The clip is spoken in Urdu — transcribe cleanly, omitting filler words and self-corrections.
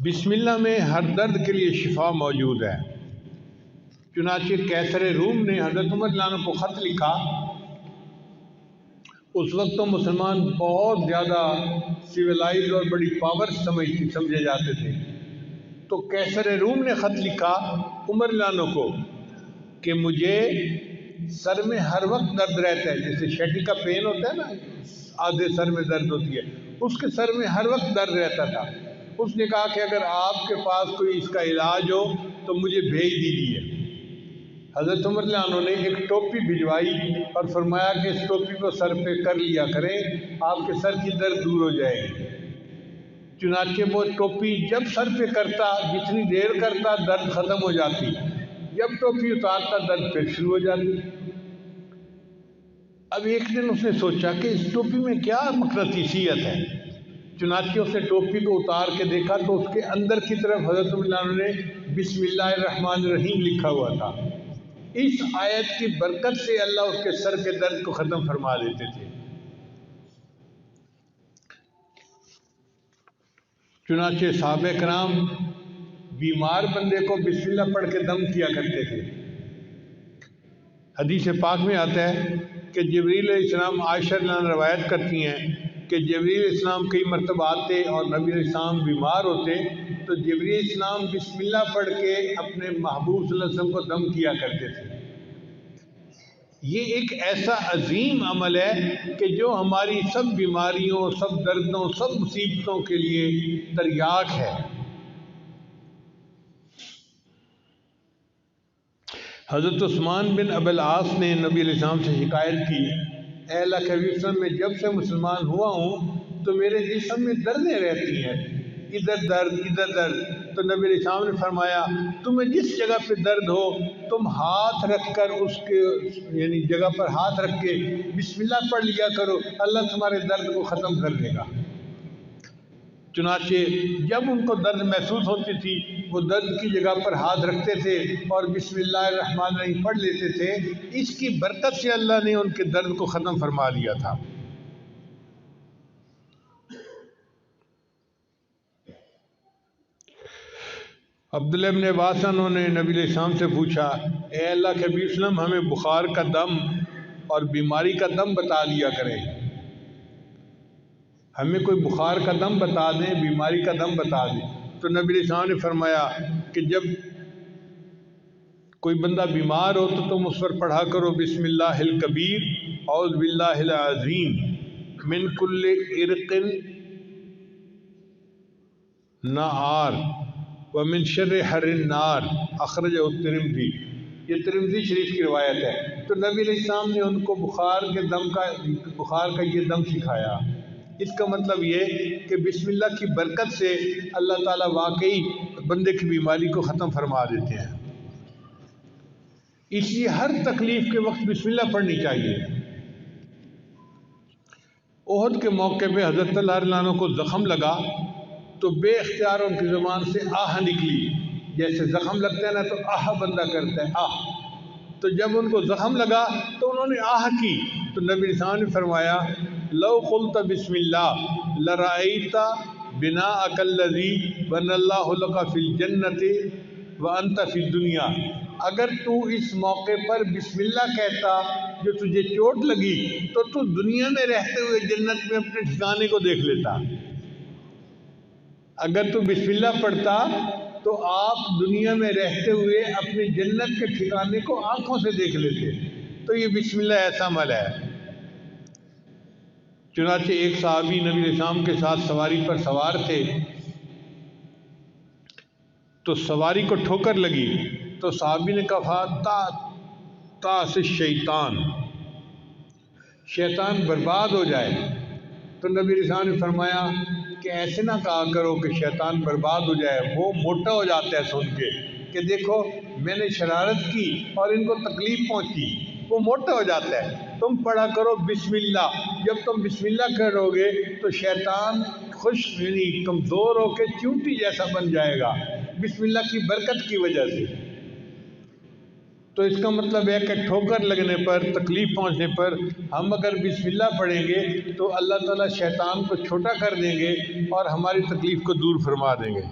بسم اللہ میں ہر درد کے لیے شفا موجود ہے۔ چنانچہ قیصر روم نے حضرت عمر رضی اللہ عنہ کو خط لکھا۔ اس وقت تو مسلمان بہت زیادہ سویلائز اور بڑی پاور سمجھے جاتے تھے، تو قیصر روم نے خط لکھا عمر رضی اللہ عنہ کو کہ مجھے سر میں ہر وقت درد رہتا ہے، جیسے شیٹی کا پین ہوتا ہے نا، آدھے سر میں درد ہوتی ہے، اس کے سر میں ہر وقت درد رہتا تھا۔ اس نے کہا کہ اگر آپ کے پاس کوئی اس کا علاج ہو تو مجھے بھیج دیجیے۔ حضرت عمر رضی اللہ عنہ نے ایک ٹوپی بھجوائی اور فرمایا کہ اس ٹوپی کو سر پہ کر لیا کریں، آپ کے سر کی درد دور ہو جائے گی۔ چنانچہ وہ ٹوپی جب سر پہ کرتا، جتنی دیر کرتا درد ختم ہو جاتی، جب ٹوپی اتارتا درد پھر شروع ہو جاتی۔ اب ایک دن اس نے سوچا کہ اس ٹوپی میں کیا مقناطیسیت ہے، چنانچہ اس نے ٹوپی کو اتار کے دیکھا تو اس کے اندر کی طرف حضرت عمر رضی اللہ عنہ نے بسم اللہ الرحمن الرحیم لکھا ہوا تھا۔ اس آیت کی برکت سے اللہ اس کے سر کے درد کو ختم فرما دیتے تھے۔ چنانچہ صحابہ کرام بیمار بندے کو بسم اللہ پڑھ کے دم کیا کرتے تھے۔ حدیث پاک میں آتا ہے کہ جبریل علیہ السلام عائشہ رضی اللہ عنہا روایت کرتی ہیں کہ جبریل علیہ السلام کئی مرتبہ آتے اور نبی علیہ السلام بیمار ہوتے تو جبریل علیہ السلام بسم اللہ پڑھ کے اپنے محبوب صلی اللہ علیہ وسلم کو دم کیا کرتے تھے۔ یہ ایک ایسا عظیم عمل ہے کہ جو ہماری سب بیماریوں، سب دردوں، سب مصیبتوں کے لیے تریاق ہے۔ حضرت عثمان بن ابی العاص نے نبی علیہ السلام سے شکایت کی، اے اللہ کے حبیب صلی اللہ علیہ وسلم، میں جب سے مسلمان ہوا ہوں تو میرے جسم میں دردیں رہتی ہیں، ادھر درد ادھر درد۔ تو نبی علیہ السلام نے فرمایا تمہیں جس جگہ پہ درد ہو تم ہاتھ رکھ کر اس کے یعنی جگہ پر ہاتھ رکھ کے بسم اللہ پڑھ لیا کرو، اللہ تمہارے درد کو ختم کر دے گا۔ چنانچہ جب ان کو درد محسوس ہوتی تھی وہ درد کی جگہ پر ہاتھ رکھتے تھے اور بسم اللہ الرحمن الرحیم پڑھ لیتے تھے۔ اس کی برکت سے اللہ نے ان کے درد کو ختم فرما دیا تھا۔ عبداللہ بن عباس انہوں نے نبی علیہ السلام سے پوچھا، اے اللہ کے حبیب صلی اللہ علیہ وسلم، ہمیں بخار کا دم اور بیماری کا دم بتا دیا کریں، ہمیں کوئی بخار کا دم بتا دیں، بیماری کا دم بتا دیں۔ تو نبی علیہ السلام نے فرمایا کہ جب کوئی بندہ بیمار ہو تو تم اس پر پڑھا کرو بسم اللہ الکبیر اعوذ باللہ العظیم من کل عرق نار ومن شر حر النار اخرجہ الترمذی۔ یہ ترمذی شریف کی روایت ہے۔ تو نبی علیہ السلام نے ان کو بخار کا یہ دم سکھایا۔ اس کا مطلب یہ کہ بسم اللہ کی برکت سے اللہ تعالیٰ واقعی بندے کی بیماری کو ختم فرما دیتے ہیں۔ اس لیے ہر تکلیف کے وقت بسم اللہ پڑھنی چاہیے۔ احد کے موقع پہ حضرت طلحہ رضی اللہ عنہ کو زخم لگا تو بے اختیار ان کی زبان سے آہ نکلی، جیسے زخم لگتا ہے نا تو آہ بندہ کرتا ہے، آہ۔ تو جب ان کو زخم لگا تو انہوں نے آہ کی تو نبی علیہ السلام نے فرمایا لو قلت بسم اللہ لرأیت بناءک الذی بنى اللہ لک فی الجنۃ وانت فی الدنیا۔ اگر تو اس موقع پر بسم اللہ کہتا جو تجھے چوٹ لگی تو تو دنیا میں رہتے ہوئے جنت میں اپنے ٹھکانے کو دیکھ لیتا۔ اگر تو بسم اللہ پڑھتا تو آپ دنیا میں رہتے ہوئے اپنی جنت کے ٹھکانے کو آنکھوں سے دیکھ لیتے۔ تو یہ بسم اللہ ایسا عمل ہے۔ چنانچہ ایک صحابی نبی علیہ السلام کے ساتھ سواری پر سوار تھے تو سواری کو ٹھوکر لگی تو صحابی نے کہا تا سے شیطان برباد ہو جائے۔ تو نبی علیہ السلام نے فرمایا کہ ایسے نہ کہا کرو کہ شیطان برباد ہو جائے، وہ موٹا ہو جاتا ہے سن کے کہ دیکھو میں نے شرارت کی اور ان کو تکلیف پہنچی، وہ موٹا ہو جاتا ہے۔ تم پڑھا کرو بسم اللہ، جب تم بسم اللہ کرو گے تو شیطان خوش یعنی کمزور ہو کے چونٹی جیسا بن جائے گا بسم اللہ کی برکت کی وجہ سے۔ تو اس کا مطلب ہے کہ ٹھوکر لگنے پر، تکلیف پہنچنے پر ہم اگر بسم اللہ پڑھیں گے تو اللہ تعالیٰ شیطان کو چھوٹا کر دیں گے اور ہماری تکلیف کو دور فرما دیں گے۔